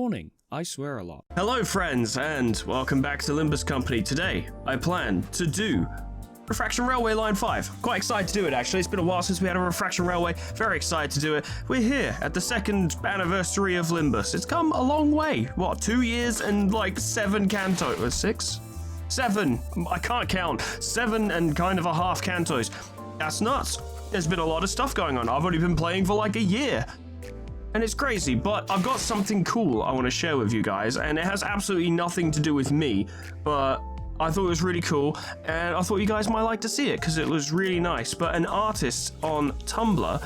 morning. I swear a lot. Hello friends, and welcome back to Limbus Company. Today, I plan to do Refraction Railway Line 5. Quite excited to do it, actually. It's been a while since we had a Refraction Railway. Very excited to do it. We're here at the second anniversary of Limbus. It's come a long way. What, 2 years and like 7 cantos? 6? 7. I can't count. 7 and kind of a half cantos. That's nuts. There's been a lot of stuff going on. I've only been playing for like a year. And it's crazy, but I've got something cool I want to share with you guys, and it has absolutely nothing to do with me, but I thought it was really cool, and I thought you guys might like to see it, because it was really nice. But an artist on Tumblr,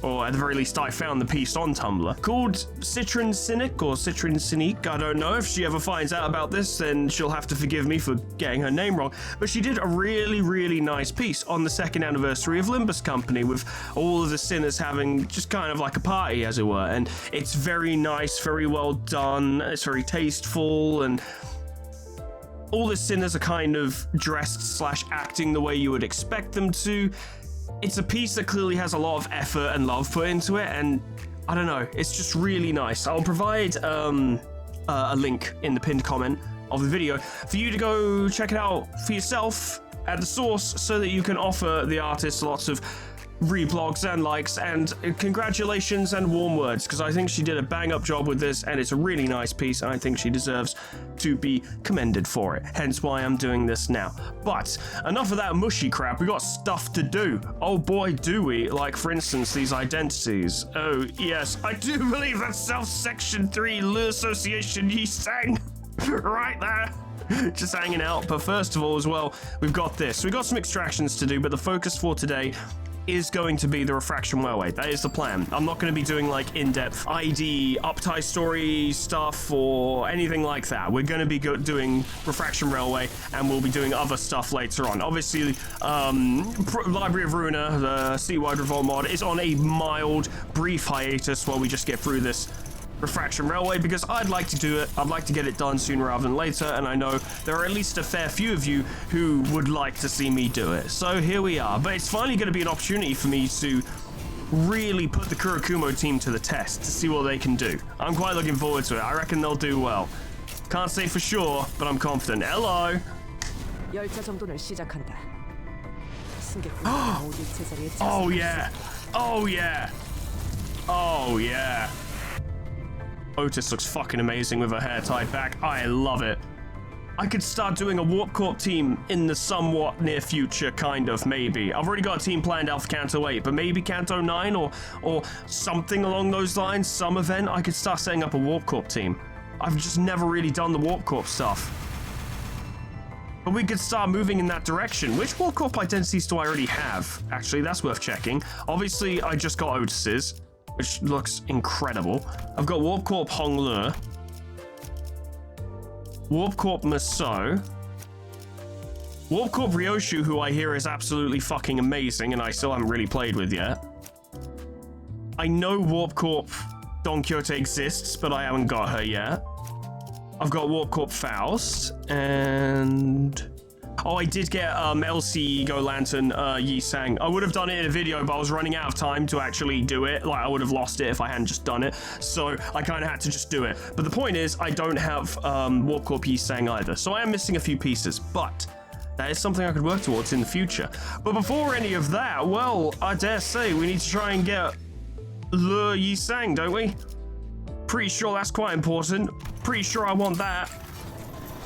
or at the very least I found the piece on Tumblr, called Citron Cynic, or Citron Cynique. I don't know. If she ever finds out about this, then she'll have to forgive me for getting her name wrong. But she did a really, really nice piece on the second anniversary of Limbus Company, with all of the sinners having just kind of like a party, as it were. And it's very nice, very well done, it's very tasteful, and all the sinners are kind of dressed / acting the way you would expect them to. It's a piece that clearly has a lot of effort and love put into it, and I don't know, it's just really nice. I'll provide a link in the pinned comment of the video for you to go check it out for yourself at the source, so that you can offer the artist lots of reblogs and likes and congratulations and warm words, because I think she did a bang up job with this, and it's a really nice piece, and I think she deserves to be commended for it, hence why I'm doing this now. But enough of that mushy crap, we got stuff to do. Oh boy do we. Like, for instance, these identities. Oh yes, I do believe that's Section 3 Le Association Yi Sang right there, just hanging out. But first of all, as well, we've got this. We've got some extractions to do, but the focus for today is going to be the Refraction Railway. That is the plan. I'm not going to be doing like in-depth ID, uptie story stuff or anything like that. We're going to be doing Refraction Railway, and we'll be doing other stuff later on. Obviously, Library of Ruina, the Citywide Revolt mod, is on a mild, brief hiatus while we just get through this Refraction Railway, because I'd like to do it. I'd like to get it done sooner rather than later, and I know there are at least a fair few of you who would like to see me do it. So here we are. But it's finally going to be an opportunity for me to really put the Kurakumo team to the test, to see what they can do. I'm quite looking forward to it. I reckon they'll do well. Can't say for sure, but I'm confident. Hello! Oh yeah! Oh yeah! Oh yeah! Otis looks fucking amazing with her hair tied back. I love it. I could start doing a Warp Corp team in the somewhat near future, kind of, maybe. I've already got a team planned out for Canto 8, but maybe Canto 9 or something along those lines, some event, I could start setting up a Warp Corp team. I've just never really done the Warp Corp stuff. But we could start moving in that direction. Which Warp Corp identities do I already have? Actually, that's worth checking. Obviously, I just got Otis's, which looks incredible. I've got Warp Corp Honglu, Warp Corp Maso, Warp Corp Ryoshu, who I hear is absolutely fucking amazing and I still haven't really played with yet. I know Warp Corp Don Quixote exists, but I haven't got her yet. I've got Warp Corp Faust, and oh, I did get LC Go Lantern Yi Sang. I would have done it in a video, but I was running out of time to actually do it. Like, I would have lost it if I hadn't just done it. So I kind of had to just do it. But the point is, I don't have Warp Corp Yi Sang either. So I am missing a few pieces, but that is something I could work towards in the future. But before any of that, well, I dare say we need to try and get Le Yi Sang, don't we? Pretty sure that's quite important. Pretty sure I want that.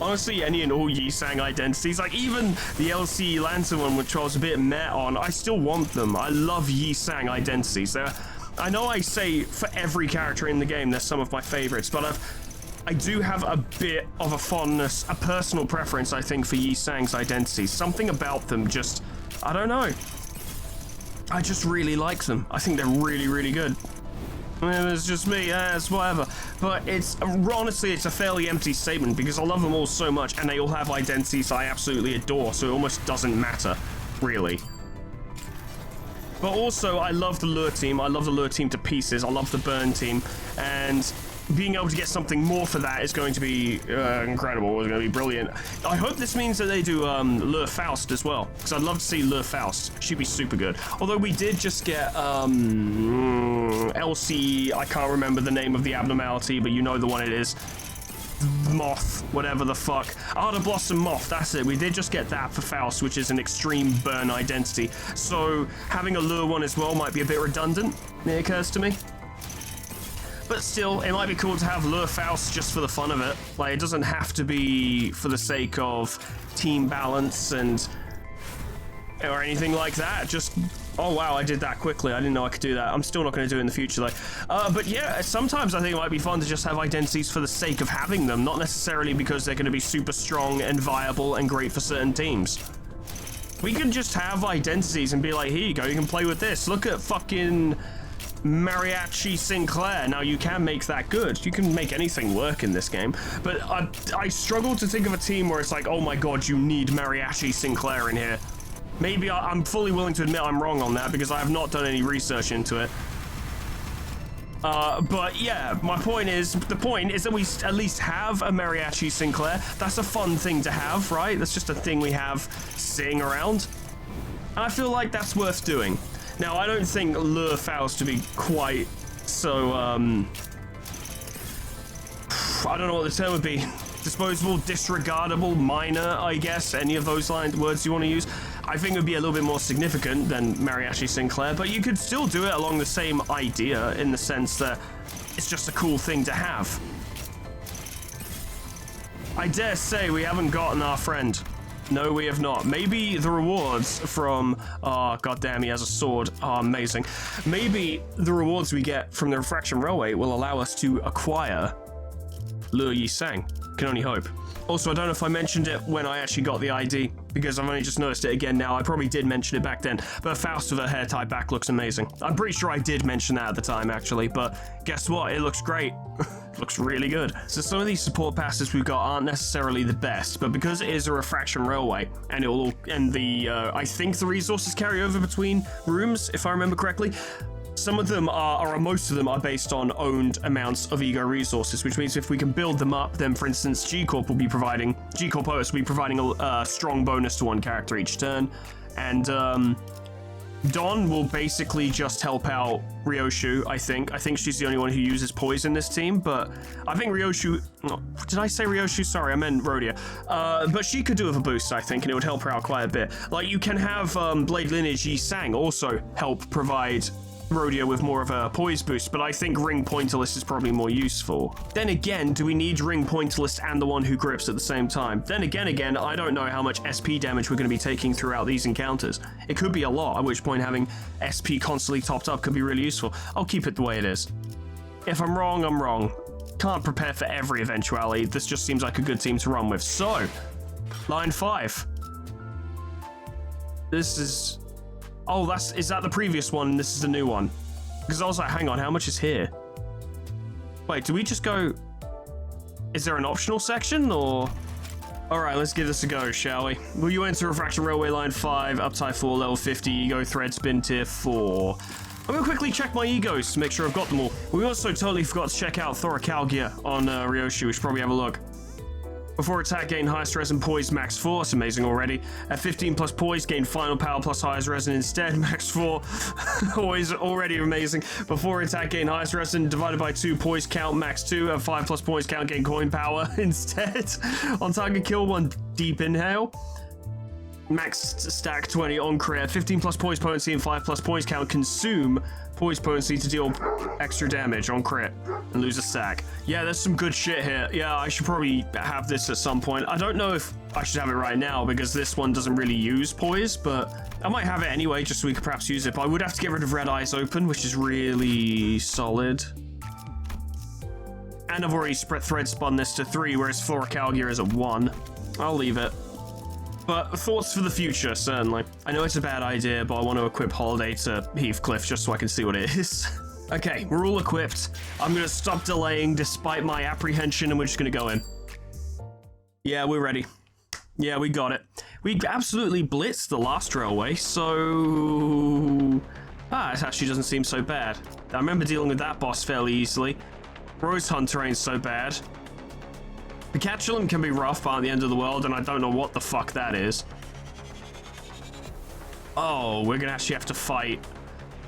Honestly, any and all Yi Sang identities, like even the LC Lantern one, which I was a bit meh on, I still want them. I love Yi Sang identities. I know I say for every character in the game, they're some of my favorites, but I do have a bit of a fondness, a personal preference, I think, for Yi Sang's identities. Something about them just, I don't know. I just really like them. I think they're really, really good. It's just me, it's whatever. But it's, honestly, it's a fairly empty statement because I love them all so much and they all have identities I absolutely adore, so it almost doesn't matter, really. But also, I love the Lure team. I love the Lure team to pieces. I love the Burn team. And being able to get something more for that is going to be incredible. It's going to be brilliant. I hope this means that they do Lure Faust as well, because I'd love to see Lure Faust. She'd be super good. Although we did just get Elsie, I can't remember the name of the abnormality, but you know the one it is. Moth, whatever the fuck. Ardor Blossom Moth, that's it. We did just get that for Faust, which is an extreme burn identity. So having a lure one as well might be a bit redundant, it occurs to me. But still, it might be cool to have Lure Faust just for the fun of it. Like, it doesn't have to be for the sake of team balance or anything like that. Just, oh wow, I did that quickly. I didn't know I could do that. I'm still not going to do it in the future though. But yeah, sometimes I think it might be fun to just have identities for the sake of having them, not necessarily because they're going to be super strong and viable and great for certain teams. We can just have identities and be like, here you go, you can play with this. Look at fucking Mariachi Sinclair. Now you can make that good. You can make anything work in this game, but I struggle to think of a team where it's like, oh my god, you need Mariachi Sinclair in here. Maybe I'm fully willing to admit I'm wrong on that because I have not done any research into it. But yeah, the point is that we at least have a Mariachi Sinclair. That's a fun thing to have, right? That's just a thing we have sitting around. And I feel like that's worth doing. Now, I don't think Lure Faust to be quite so, I don't know what the term would be. Disposable, disregardable, minor, I guess. Any of those words you want to use. I think it would be a little bit more significant than Mariachi Sinclair, but you could still do it along the same idea in the sense that it's just a cool thing to have. I dare say we haven't gotten our friend. No, we have not. Maybe the rewards from... Oh, goddamn, he has a sword. Oh, amazing. Maybe the rewards we get from the Refraction Railway will allow us to acquire Lure Yi Sang. Can only hope. Also, I don't know if I mentioned it when I actually got the ID, because I've only just noticed it again now. I probably did mention it back then, but Faust with her hair tied back looks amazing. I'm pretty sure I did mention that at the time, actually, but guess what? It looks great. It looks really good. So some of these support passes we've got aren't necessarily the best, but because it is a Refraction Railway, and I think the resources carry over between rooms, if I remember correctly, some of them or most of them are based on owned amounts of ego resources, which means if we can build them up, then for instance, G-Corp OS will be providing a strong bonus to one character each turn, and Dawn will basically just help out Ryoshu, I think. I think she's the only one who uses poise in this team, but I think Ryoshu... Oh, did I say Ryoshu? Sorry, I meant Rhodia. But she could do with a boost, I think, and it would help her out quite a bit. Like, you can have Blade Lineage Yi Sang also help provide Rhodia with more of a poise boost, but I think Ring Pointillist is probably more useful. Then again, do we need Ring Pointillist and the one who grips at the same time? Then again, I don't know how much SP damage we're going to be taking throughout these encounters. It could be a lot, at which point having SP constantly topped up could be really useful. I'll keep it the way it is. If I'm wrong, I'm wrong. Can't prepare for every eventuality. This just seems like a good team to run with. So, line 5. This is... Oh, is that the previous one and this is the new one? Because I was like, hang on, how much is here? Wait, do we just go... Is there an optional section, or... Alright, let's give this a go, shall we? Will you enter Refraction Railway Line 5, Uptide 4, level 50, Ego Thread Spin Tier 4? I'm gonna quickly check my egos to make sure I've got them all. We also totally forgot to check out Thoracalgia on Ryoshu. We should probably have a look. Before attack, gain highest res and poise max 4. It's amazing already. At 15 plus poise, gain final power plus highest res and instead max 4. Always already amazing. Before attack, gain highest res and divided by 2 poise count max 2. At 5 plus poise count, gain coin power instead. On target kill, 1 deep inhale. Max stack 20 on crit. 15 plus poise potency and 5 plus poise count, consume poise potency to deal extra damage on crit and lose a stack. Yeah, there's some good shit here. Yeah, I should probably have this at some point. I don't know if I should have it right now because this one doesn't really use poise, but I might have it anyway just so we could perhaps use it. But I would have to get rid of Red Eyes Open, which is really solid. And I've already thread spun this to 3, whereas Thoracalgia is at 1. I'll leave it. But thoughts for the future, certainly. I know it's a bad idea, but I want to equip Holiday to Heathcliff just so I can see what it is. Okay, we're all equipped. I'm going to stop delaying despite my apprehension, and we're just going to go in. Yeah, we're ready. Yeah, we got it. We absolutely blitzed the last railway, so... it actually doesn't seem so bad. I remember dealing with that boss fairly easily. Rose Hunter ain't so bad. Picatulum can be rough by the end of the world, and I don't know what the fuck that is. Oh, we're gonna actually have to fight.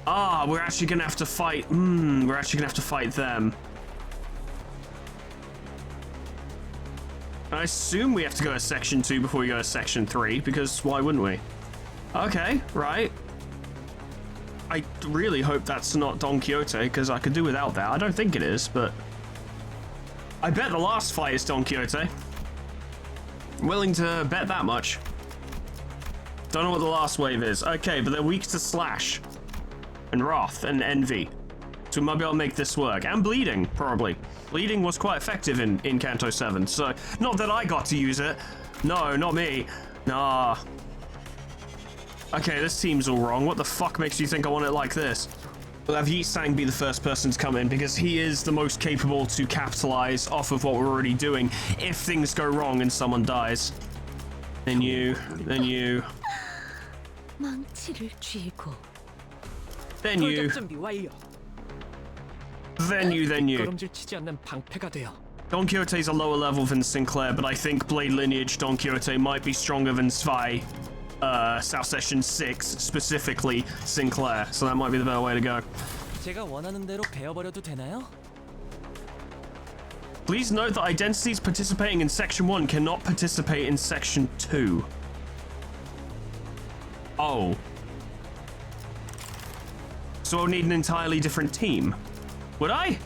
Ah, we're actually gonna have to fight. We're actually gonna have to fight them. I assume we have to go to section 2 before we go to section 3, because why wouldn't we? Okay, right. I really hope that's not Don Quixote, because I could do without that. I don't think it is, but I bet the last fight is Don Quixote. Willing to bet that much. Don't know what the last wave is. Okay, but they're weak to Slash and Wrath and Envy. So we might be able to make this work. And Bleeding, probably. Bleeding was quite effective in Kanto 7, so not that I got to use it. No, not me. Nah. Okay, this team's all wrong. What the fuck makes you think I want it like this? We'll have Yi Sang be the first person to come in because he is the most capable to capitalize off of what we're already doing if things go wrong and someone dies. Then you. Then you. Then you. Then you. Don Quixote's a lower level than Sinclair, but I think Blade Lineage Don Quixote might be stronger than Zwei, South Session 6, specifically Sinclair, so that might be the better way to go. Please note that identities participating in Section 1 cannot participate in Section 2. Oh. So I'll need an entirely different team. Would I?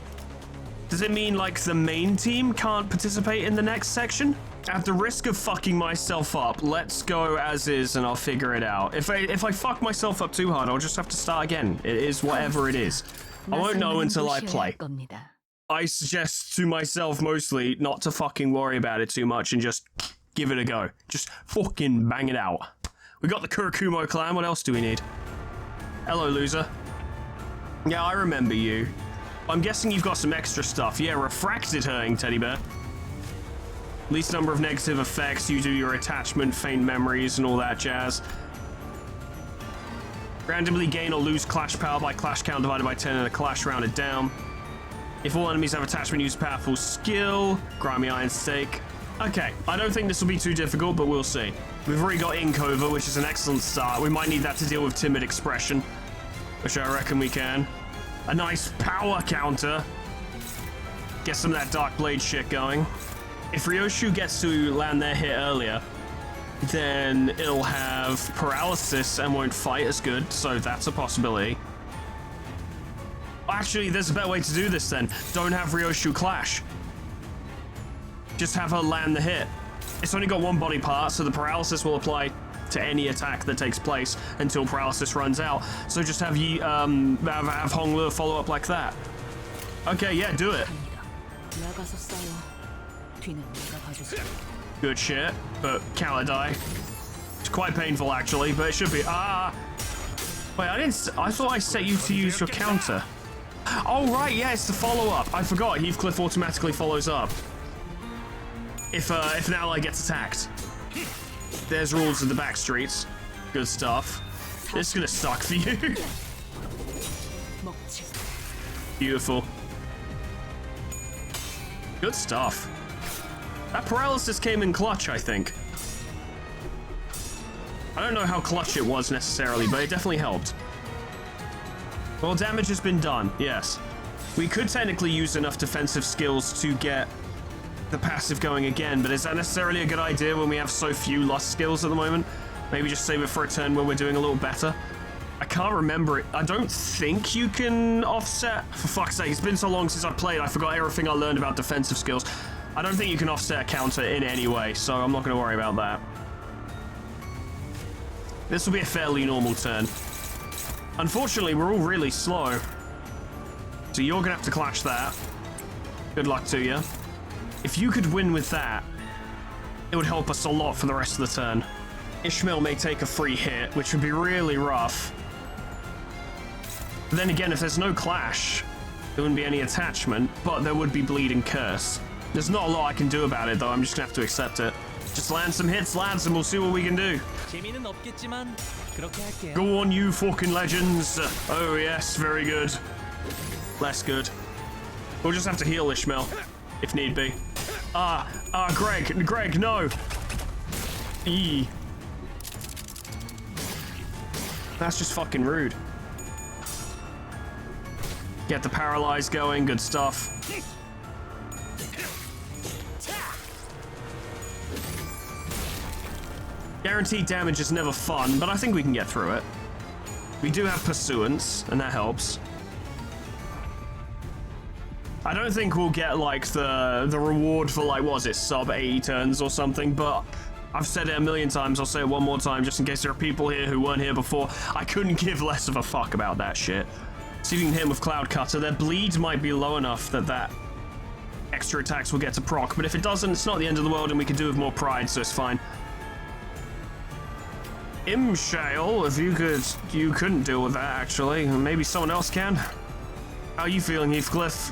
Does it mean, like, the main team can't participate in the next section? At the risk of fucking myself up, let's go as is and I'll figure it out. If I fuck myself up too hard, I'll just have to start again. It is whatever it is. I won't know until I play. I suggest to myself mostly not to fucking worry about it too much and just give it a go. Just fucking bang it out. We got the Kurakumo clan, what else do we need? Hello, loser. Yeah, I remember you. I'm guessing you've got some extra stuff. Yeah, refracted hurting, teddy bear. Least number of negative effects, you do your attachment, faint memories, and all that jazz. Randomly gain or lose clash power by clash count divided by 10 and a clash rounded down. If all enemies have attachment, use powerful skill. Grimy Iron Stake. Okay, I don't think this will be too difficult, but we'll see. We've already got Inkover, which is an excellent start. We might need that to deal with Timid Expression, which I reckon we can. A nice power counter. Get some of that Dark Blade shit going. If Ryoshu gets to land their hit earlier, then it'll have paralysis and won't fight as good, so that's a possibility. Actually, there's a better way to do this then. Don't have Ryoshu clash. Just have her land the hit. It's only got one body part, so the paralysis will apply to any attack that takes place until paralysis runs out. So just have have Honglu follow up like that. Okay, yeah, do it. Good shit, but counter die. It's quite painful actually, but it should be. Wait, I thought I set you to use your counter. Oh right, yeah, it's the follow up. I forgot. Heathcliff automatically follows up if an ally gets attacked. There's rules in the back streets. Good stuff. This is gonna suck for you. Beautiful. Good stuff. That paralysis came in clutch, I think. I don't know how clutch it was necessarily, but it definitely helped. Well, damage has been done, yes. We could technically use enough defensive skills to get the passive going again, but is that necessarily a good idea when we have so few lust skills at the moment? Maybe just save it for a turn when we're doing a little better. I can't remember it. I don't think you can offset. For fuck's sake, it's been so long since I played, I forgot everything I learned about defensive skills. I don't think you can offset a counter in any way, so I'm not going to worry about that. This will be a fairly normal turn. Unfortunately, we're all really slow. So you're going to have to clash that. Good luck to you. If you could win with that, it would help us a lot for the rest of the turn. Ishmael may take a free hit, which would be really rough. But then again, if there's no clash, there wouldn't be any attachment, but there would be Bleeding Curse. There's not a lot I can do about it, though. I'm just gonna have to accept it. Just land some hits, lads, and we'll see what we can do. Go on, you fucking legends. Oh, yes, very good. Less good. We'll just have to heal Ishmael, if need be. Greg, no! Eee. That's just fucking rude. Get the paralyze going, good stuff. Guaranteed damage is never fun, but I think we can get through it. We do have pursuance, and that helps. I don't think we'll get, like, the reward for, like, what was it, sub 80 turns or something, but I've said it a million times, I'll say it one more time, just in case there are people here who weren't here before. I couldn't give less of a fuck about that shit. See if we can hit him with Cloud Cutter. Their bleed might be low enough that extra attacks will get to proc, but if it doesn't, it's not the end of the world, and we can do with more pride, so it's fine. Imshale, if you couldn't deal with that, actually. Maybe someone else can. How are you feeling, Heathcliff?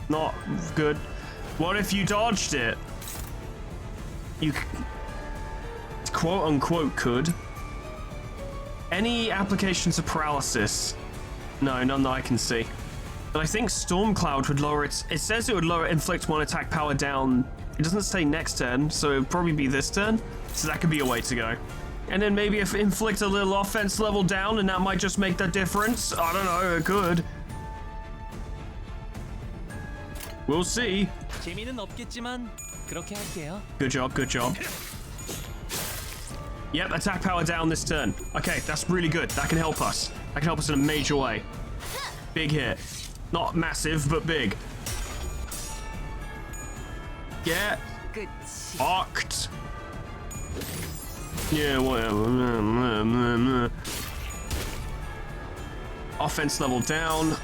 Not good. What if you dodged it? You quote unquote could. Any applications of paralysis? No, none that I can see. But I think Storm Cloud would lower it says it would lower inflict 1 attack power down. It doesn't say next turn, so it would probably be this turn. So that could be a way to go. And then maybe if inflict a little offense level down, and that might just make the difference. I don't know, it could. We'll see. Good job, good job. Yep, attack power down this turn. Okay, that's really good. That can help us. That can help us in a major way. Big hit. Not massive, but big. Get fucked. Yeah, whatever. Offense level down.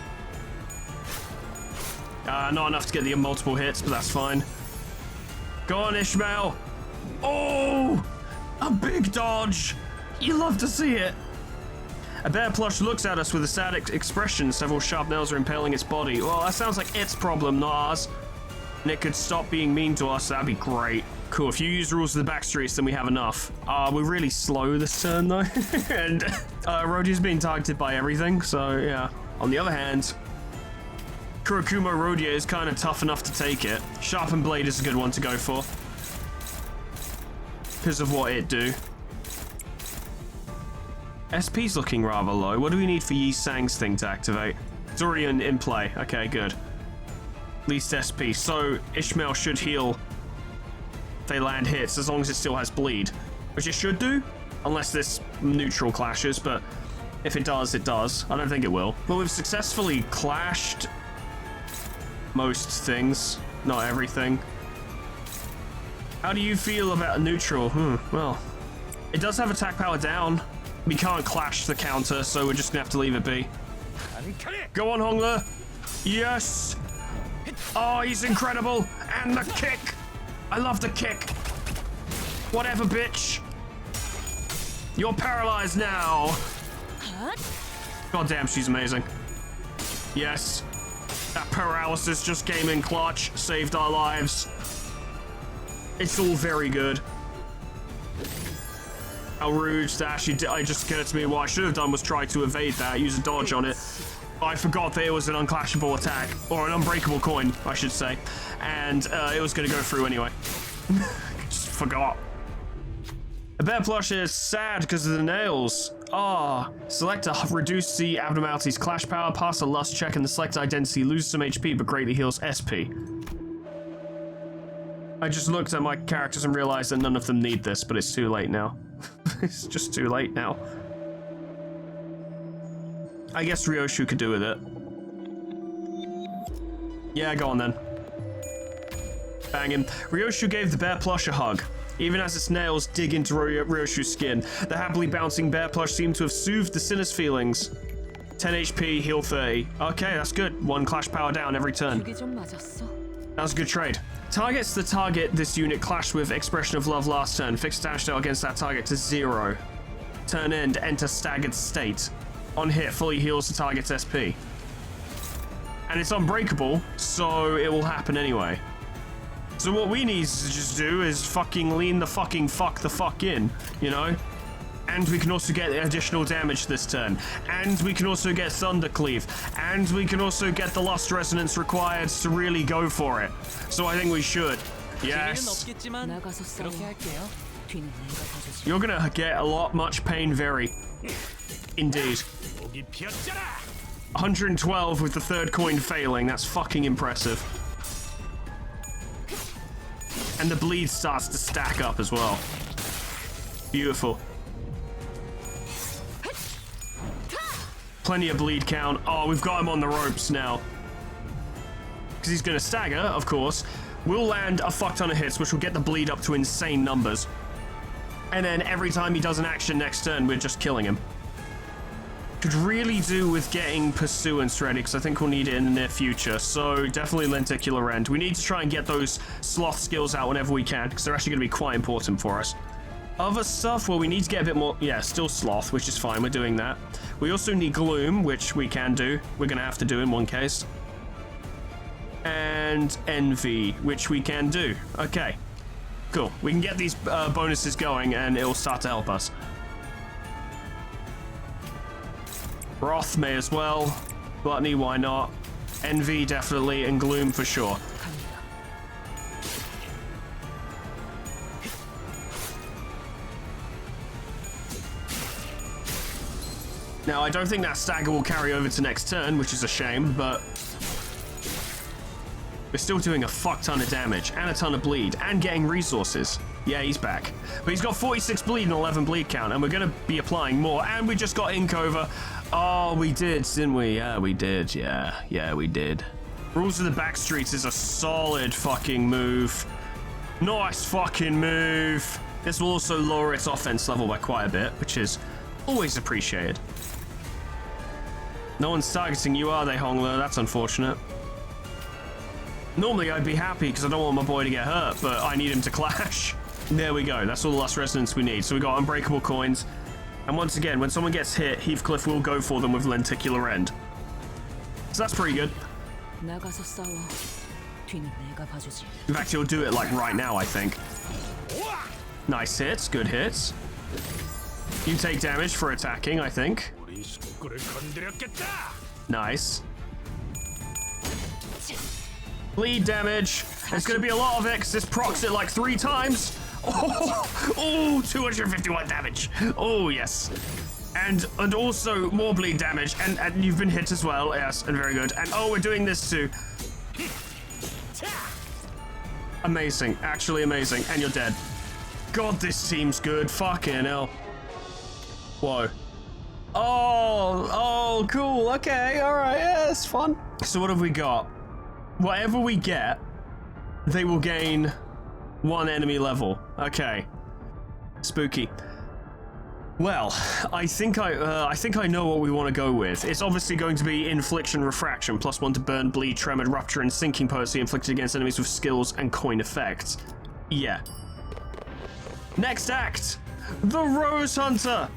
Not enough to get the multiple hits, but that's fine. Go on, Ishmael. Oh, a big dodge. You love to see it. A bear plush looks at us with a sad expression. Several sharp nails are impaling its body. Well, that sounds like its problem, not ours. And it could stop being mean to us. That'd be great. Cool, if you use rules of the backstreets, then we have enough. We're really slow this turn, though. And Rodio's being targeted by everything, so yeah. On the other hand, Kurokumo Rodia is kind of tough enough to take it. Sharpened Blade is a good one to go for. Because of what it do. SP's looking rather low. What do we need for Yi Sang's thing to activate? It's already in play. Okay, good. Least SP. So Ishmael should heal if they land hits, as long as it still has bleed. Which it should do, unless this neutral clashes, but if it does, it does. I don't think it will. Well, we've successfully clashed most things, not everything. How do you feel about a neutral? Well, it does have attack power down. We can't clash the counter, so we're just gonna have to leave it be. Go on, Hongler. Yes. Oh, he's incredible. And the kick. I love the kick. Whatever, bitch. You're paralyzed now. God damn, she's amazing. Yes. That paralysis just came in clutch. Saved our lives. It's all very good. How rude that actually I just occurred to me what I should have done was try to evade that, use a dodge on it. I forgot that it was an unclashable attack, or an unbreakable coin, I should say, and it was going to go through anyway. Just forgot. A bear plush is sad because of the nails. Select to reduce the abnormalities clash power, pass a lust check, and the select identity loses some HP but greatly heals SP. I just looked at my characters and realized that none of them need this, but it's too late now. It's just too late now. I guess Ryoshu could do with it. Yeah, go on then. Bang him. Ryoshu gave the bear plush a hug. Even as its nails dig into Ryoshu's skin, the happily bouncing bear plush seemed to have soothed the sinner's feelings. 10 HP, heal 30. Okay, that's good. 1 clash power down every turn. That was a good trade. Targets the target this unit clashed with expression of love last turn. Fix damage dealt against that target to 0. Turn end, enter staggered state. On hit, fully heals the target's SP. And it's unbreakable, so it will happen anyway. So what we need to just do is fucking lean the fuck in, you know? And we can also get additional damage this turn. And we can also get Thundercleave. And we can also get the Lust Resonance required to really go for it. So I think we should. Yes. You're gonna get a lot much pain very. Indeed. 112 with the third coin failing. That's fucking impressive. And the bleed starts to stack up as well. Beautiful. Plenty of bleed count. Oh, we've got him on the ropes now. Because he's going to stagger, of course. We'll land a fuck ton of hits, which will get the bleed up to insane numbers. And then every time he does an action next turn, we're just killing him. Could really do with getting Pursuance ready, because I think we'll need it in the near future. So definitely Lenticular End. We need to try and get those Sloth skills out whenever we can, because they're actually going to be quite important for us. Other stuff, well, we need to get a bit more, yeah, still Sloth, which is fine, we're doing that. We also need Gloom, which we can do. We're going to have to do in one case. And Envy, which we can do. Okay, cool. We can get these bonuses going, and it'll start to help us. Wrath may as well. Gluttony, why not? Envy, definitely, and Gloom for sure. Now, I don't think that stagger will carry over to next turn, which is a shame, but we're still doing a fuck ton of damage and a ton of bleed and getting resources. Yeah, he's back. But he's got 46 bleed and 11 bleed count, and we're going to be applying more. And we just got Ink over. Oh, we did, didn't we? Yeah, we did. Yeah, we did. Rules of the Backstreets is a solid fucking move. Nice fucking move. This will also lower its offense level by quite a bit, which is always appreciated. No one's targeting you, are they, Hongler? That's unfortunate. Normally I'd be happy because I don't want my boy to get hurt, but I need him to clash. There we go. That's all the Lust Resonance we need. So we got Unbreakable Coins. And once again, when someone gets hit, Heathcliff will go for them with Lenticular End. So that's pretty good. In fact, he'll do it like right now, I think. Nice hits. Good hits. You take damage for attacking, I think. Nice. Bleed damage. There's going to be a lot of it because this procs it like 3 times. Oh, 251 damage. Oh, yes. And also more bleed damage. And you've been hit as well. Yes, and very good. And oh, we're doing this too. Amazing. Actually amazing. And you're dead. God, this team's good. Fucking hell. Whoa. Oh, cool. Okay, all right. Yeah, it's fun. So what have we got? Whatever we get, they will gain 1 enemy level. Okay. Spooky. Well, I think I know what we want to go with. It's obviously going to be Infliction Refraction, +1 to burn, bleed, tremor, rupture, and sinking potency inflicted against enemies with skills and coin effects. Yeah. Next act, the Rose Hunter.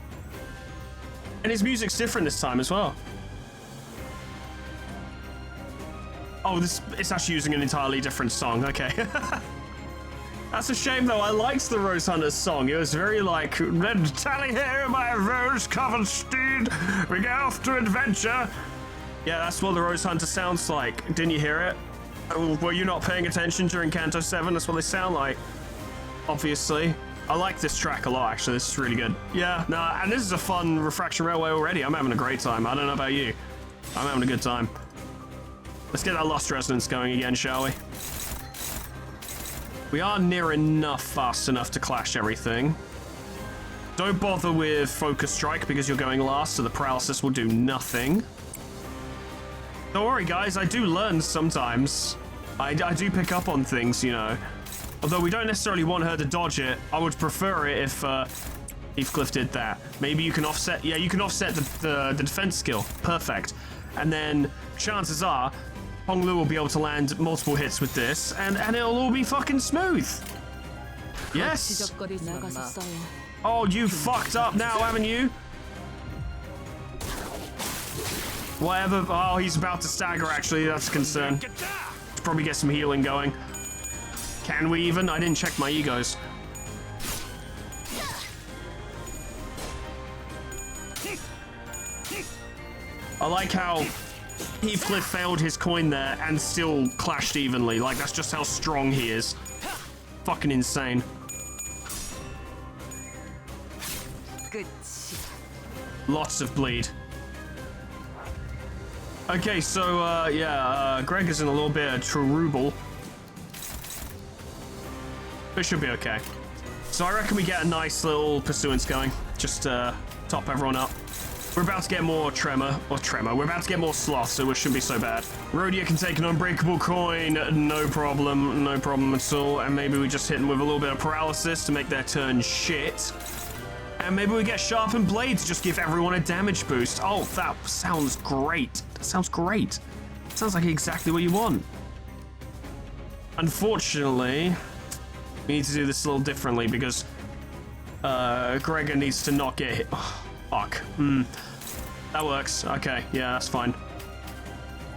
And his music's different this time as well. Oh, it's actually using an entirely different song. Okay. That's a shame, though. I liked the Rose Hunter's song. It was very like, tally here, my rose-covered steed. We go off to adventure. Yeah, that's what the Rose Hunter sounds like. Didn't you hear it? Oh, were you not paying attention during Canto 7? That's what they sound like. Obviously. I like this track a lot, actually. This is really good. Yeah, nah, and this is a fun Refraction Railway already. I'm having a great time. I don't know about you. I'm having a good time. Let's get that Lust Resonance going again, shall we? We are near enough, fast enough to clash everything. Don't bother with Focus Strike because you're going last, so the Paralysis will do nothing. Don't worry, guys. I do learn sometimes. I do pick up on things, you know. Although we don't necessarily want her to dodge it. I would prefer it if Heathcliff did that. Maybe you can offset... Yeah, you can offset the defense skill. Perfect. And then chances are Honglu will be able to land multiple hits with this, and it'll all be fucking smooth. Yes. Oh, you fucked up now, haven't you? Whatever. Oh, he's about to stagger, actually. That's a concern. Should probably get some healing going. Can we even? I didn't check my egos. I like how Heathcliff failed his coin there and still clashed evenly. Like, that's just how strong he is. Fucking insane. Lots of bleed. Okay, so, yeah, Greg is in a little bit of trouble. But it should be okay. So I reckon we get a nice little pursuance going. Just, top everyone up. We're about to get more Tremor. We're about to get more Sloth, so it shouldn't be so bad. Rhodia can take an unbreakable coin. No problem. No problem at all. And maybe we just hit them with a little bit of paralysis to make their turn shit. And maybe we get Sharpened Blade to just give everyone a damage boost. Oh, that sounds great. That sounds great. Sounds like exactly what you want. Unfortunately, we need to do this a little differently because Gregor needs to not get hit. Oh, fuck. That works. Okay, yeah, that's fine.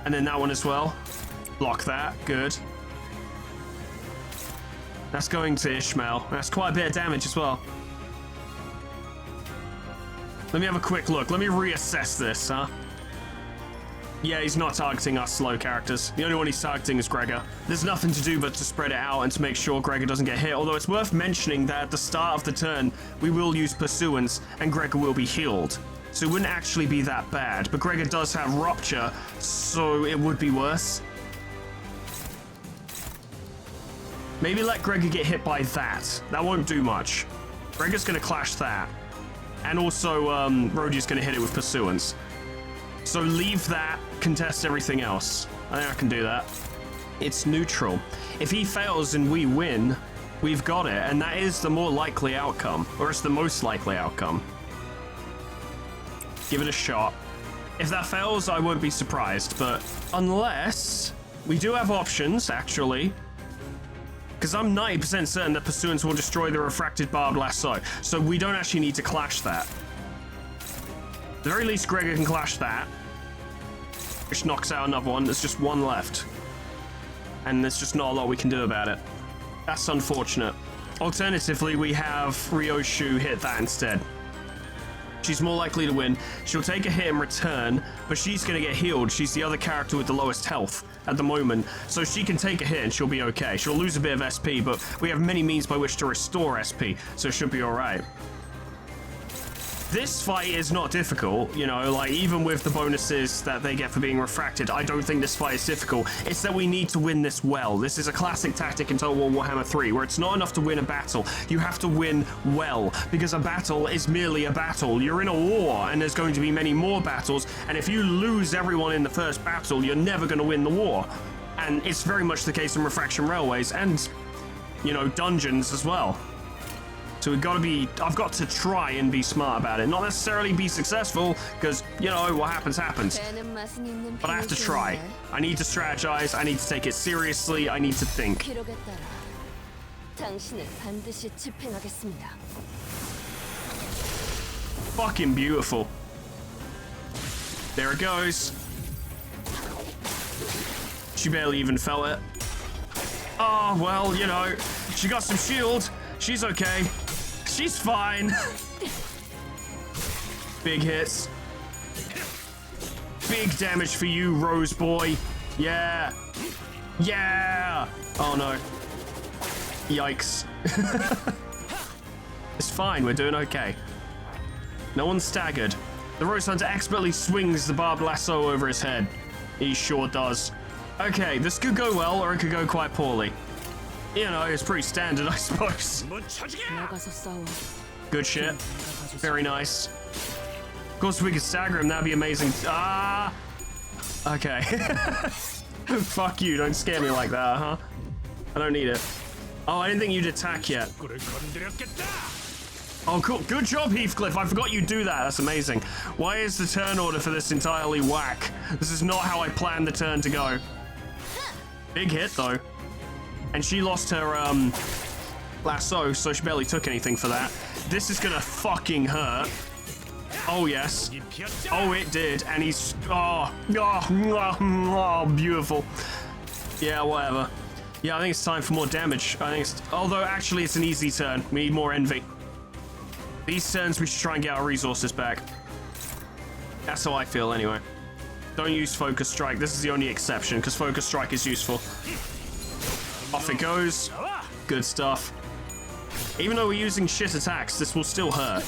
And then that one as well. Block that. Good. That's going to Ishmael. That's quite a bit of damage as well. Let me have a quick look. Let me reassess this, huh? Yeah, he's not targeting us slow characters. The only one he's targeting is Gregor. There's nothing to do but to spread it out and to make sure Gregor doesn't get hit. Although it's worth mentioning that at the start of the turn, we will use Pursuance and Gregor will be healed. So it wouldn't actually be that bad. But Gregor does have Rupture, so it would be worse. Maybe let Gregor get hit by that. That won't do much. Gregor's going to clash that. And also, Rhodia's going to hit it with Pursuance. So leave that, contest everything else. I think I can do that. It's neutral. If he fails and we win, we've got it. And that is the more likely outcome. Or it's the most likely outcome. Give it a shot. If that fails, I won't be surprised. But unless we do have options, actually. Because I'm 90% certain that Pursuance will destroy the Refracted Barbed Lasso. So we don't actually need to clash that. At the very least, Gregor can clash that. Which knocks out another one. There's just one left. And there's just not a lot we can do about it. That's unfortunate. Alternatively, we have Ryoshu hit that instead. She's more likely to win. She'll take a hit in return, but she's going to get healed. She's the other character with the lowest health at the moment, so she can take a hit and she'll be okay. She'll lose a bit of SP, but we have many means by which to restore SP, so it should be alright. This fight is not difficult, you know, like even with the bonuses that they get for being refracted, I don't think this fight is difficult. It's that we need to win this well. This is a classic tactic in Total War Warhammer 3, where it's not enough to win a battle. You have to win well, because a battle is merely a battle. You're in a war, and there's going to be many more battles, and if you lose everyone in the first battle, you're never going to win the war. And it's very much the case in Refraction Railways, and, you know, dungeons as well. So I've got to try and be smart about it. Not necessarily be successful, because, you know, what happens, happens. But I have to try. I need to strategize, I need to take it seriously, I need to think. Fucking beautiful. There it goes. She barely even felt it. Oh, well, you know, she got some shield. She's okay. She's fine. Big hits. Big damage for you, Rose Boy. Yeah. Yeah. Oh, no. Yikes. It's fine. We're doing okay. No one's staggered. The Rose Hunter expertly swings the barbed lasso over his head. He sure does. Okay, this could go well, or it could go quite poorly. You know, it's pretty standard, I suppose. Good shit. Very nice. Of course, if we could stagger him, that'd be amazing. Ah! Okay. Fuck you, don't scare me like that, huh? I don't need it. Oh, I didn't think you'd attack yet. Oh, cool. Good job, Heathcliff. I forgot you'd do that. That's amazing. Why is the turn order for this entirely whack? This is not how I planned the turn to go. Big hit, though. And she lost her, lasso, so she barely took anything for that. This is gonna fucking hurt. Oh, yes. Oh, it did. And he's... Oh, beautiful. Yeah, whatever. Yeah, I think it's time for more damage. I think it's... Although, actually, it's an easy turn. We need more envy. These turns, we should try and get our resources back. That's how I feel, anyway. Don't use Focus Strike. This is the only exception, because Focus Strike is useful. Off it goes. Good stuff. Even though we're using shit attacks, this will still hurt.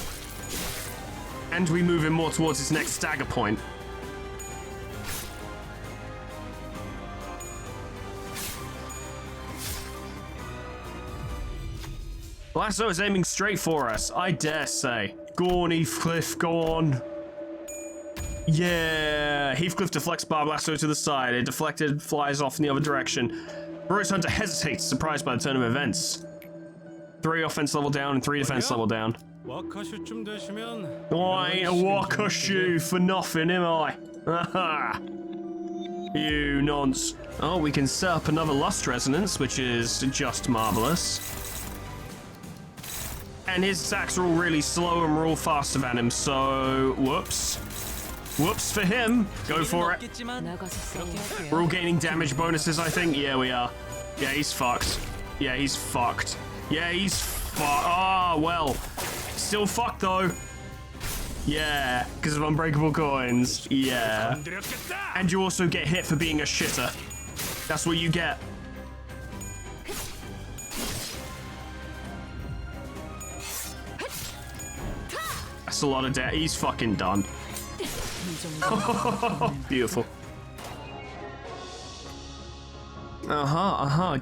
And we move him more towards his next stagger point. Lasso is aiming straight for us, I dare say. Go on, Heathcliff, go on. Yeah, Heathcliff deflects Barb Lasso to the side. It deflected, flies off in the other direction. Rose Hunter hesitates, surprised by the turn of events. 3 offense level down and 3 defense level down. I ain't a Wakashu for nothing, am I? Haha. You nonce. Oh, we can set up another Lust Resonance, which is just marvelous. And his attacks are all really slow and we're all faster than him, so whoops. Whoops for him. Go for it. We're all gaining damage bonuses, I think. Yeah, we are. Yeah, he's fucked. Yeah, he's fucked. Yeah, he's fucked. Ah, well. Still fucked, though. Yeah, because of unbreakable coins. Yeah. And you also get hit for being a shitter. That's what you get. That's a lot of debt. He's fucking done. Beautiful.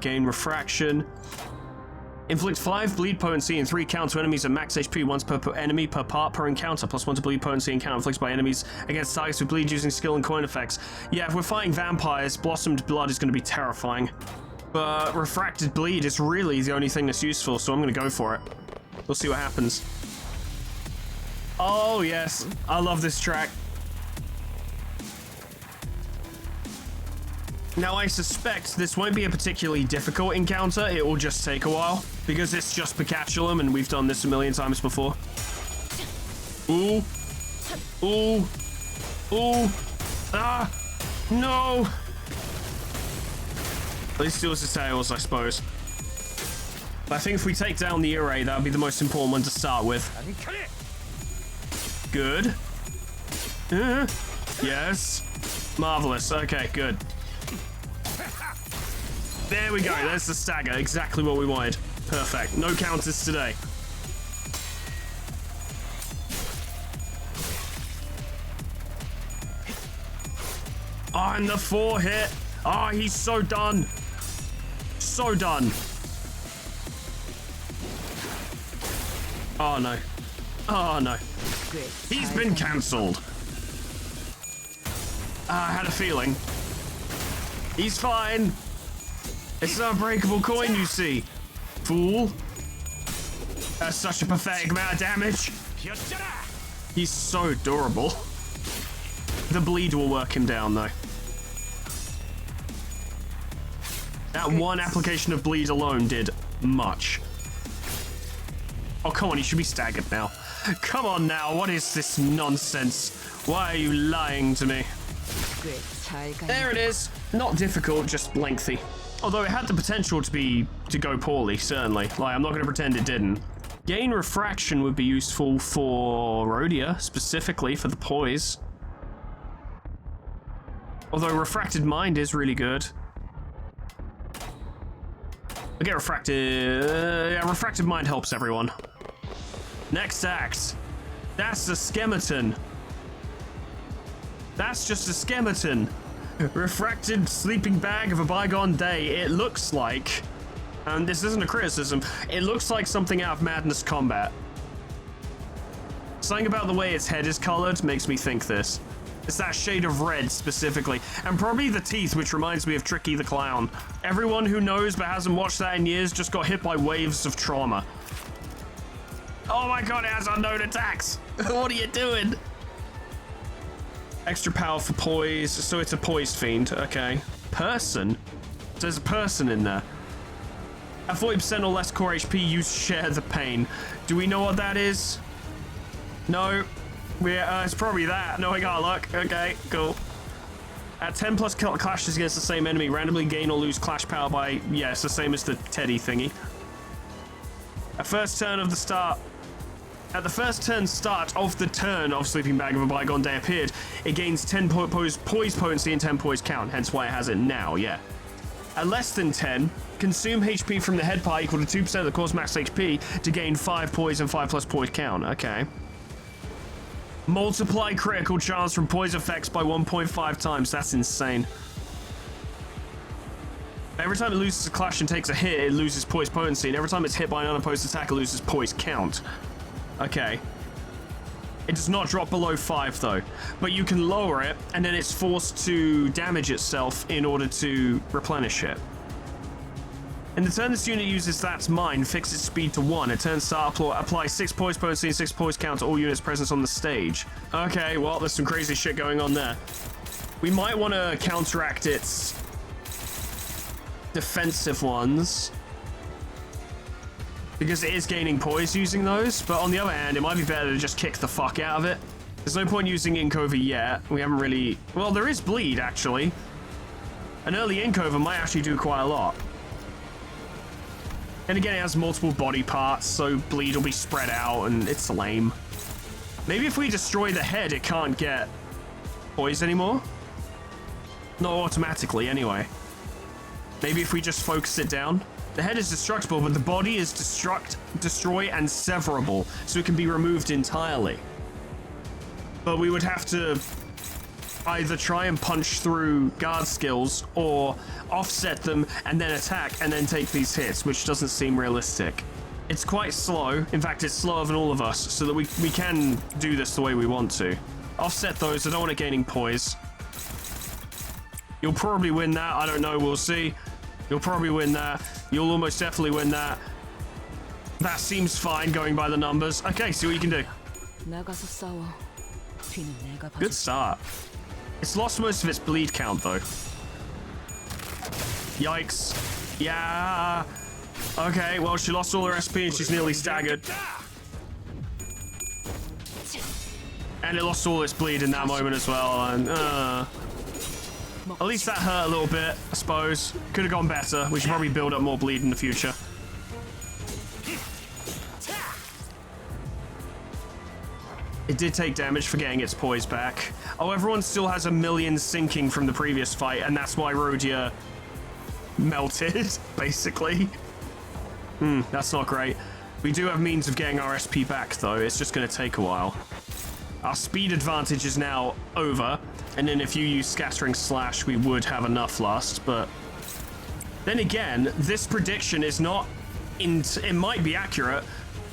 Gain refraction. Inflict 5 bleed potency and 3 count to enemies at max HP once per enemy per part per encounter. +1 to bleed potency and count inflicted by enemies against targets with bleed using skill and coin effects. Yeah, if we're fighting vampires, Blossomed Blood is going to be terrifying. But refracted bleed is really the only thing that's useful, so I'm going to go for it. We'll see what happens. Oh, yes. I love this track. Now, I suspect this won't be a particularly difficult encounter. It will just take a while, because it's just Picatulum, and we've done this a million times before. Ooh. Ooh. Ooh. Ah. No. At least steals his tails, I suppose. But I think if we take down the array, that would be the most important one to start with. Good. Yes. Marvelous. Okay, good. There we go. There's the stagger. Exactly what we wanted. Perfect. No counters today. Oh, and the 4 hit. Oh, he's so done. So done. Oh, no. Oh, no. He's been cancelled. I had a feeling. He's fine. It's an unbreakable coin, you see. Fool. That's such a pathetic amount of damage. He's so durable. The bleed will work him down, though. That one application of bleed alone did much. Oh, come on, he should be staggered now. Come on now, what is this nonsense? Why are you lying to me? There it is. Not difficult, just lengthy. Although it had the potential to go poorly, certainly. Like, I'm not going to pretend it didn't. Gain refraction would be useful for Rhodia, specifically for the poise. Although refracted mind is really good. I get refracted. Yeah, refracted mind helps everyone. Next act. That's a skeleton. That's just a skeleton. Refracted sleeping bag of a bygone day. It looks like, and this isn't a criticism, it looks like something out of Madness Combat. Something about the way its head is colored makes me think this. It's that shade of red specifically, and probably the teeth, which reminds me of Tricky the Clown. Everyone who knows but hasn't watched that in years just got hit by waves of trauma. Oh my god, it has unknown attacks! What are you doing? Extra power for poise, so it's a poised fiend, okay. Person? There's a person in there. At 40% or less core HP, you share the pain. Do we know what that is? No. It's probably that. No, I gotta look. Okay, cool. At 10 plus clashes against the same enemy, randomly gain or lose clash power by... Yeah, it's the same as the Teddy thingy. At first turn of the start... At the first turn start of the turn of Sleeping Bag of a Bygone Day appeared, it gains 10 poise potency and 10 poise count, hence why it has it now, yeah. At less than 10, consume HP from the head part equal to 2% of the core's max HP to gain 5 poise and 5 plus poise count, okay. Multiply critical chance from poise effects by 1.5 times, that's insane. Every time it loses a clash and takes a hit, it loses poise potency, and every time it's hit by an unopposed attack, it loses poise count. Okay. It does not drop below 5 though, but you can lower it and then it's forced to damage itself in order to replenish it. In the turn this unit uses That's Mine, fix its speed to 1. It turns start, apply 6 poise potency and 6 poise count to all units present on the stage. Okay, well there's some crazy shit going on there. We might want to counteract its defensive ones, because it is gaining poise using those, but on the other hand, it might be better to just kick the fuck out of it. There's no point using Incover yet. We haven't really... Well, there is Bleed, actually. An early Incover might actually do quite a lot. And again, it has multiple body parts, so Bleed will be spread out, and it's lame. Maybe if we destroy the head, it can't get poise anymore? Not automatically, anyway. Maybe if we just focus it down. The head is destructible, but the body is destroy and severable, so it can be removed entirely. But we would have to either try and punch through guard skills or offset them and then attack and then take these hits, which doesn't seem realistic. It's quite slow. In fact, it's slower than all of us, so that we can do this the way we want to. Offset those. I don't want it gaining poise. You'll probably win that. I don't know. We'll see. You'll probably win that. You'll almost definitely win that. That seems fine going by the numbers. Okay, see what you can do. Good start. It's lost most of its bleed count though. Yikes. Yeah. Okay, well she lost all her SP and she's nearly staggered. And it lost all its bleed in that moment as well. And at least that hurt a little bit, I suppose. Could have gone better. We should probably build up more bleed in the future. It did take damage for getting its poise back. Oh, everyone still has a million sinking from the previous fight, and that's why Rhodia melted, basically. That's not great. We do have means of getting our SP back, though. It's just going to take a while. Our speed advantage is now over, and then if you use Scattering Slash, we would have enough lust, but then again, this prediction is not, it might be accurate,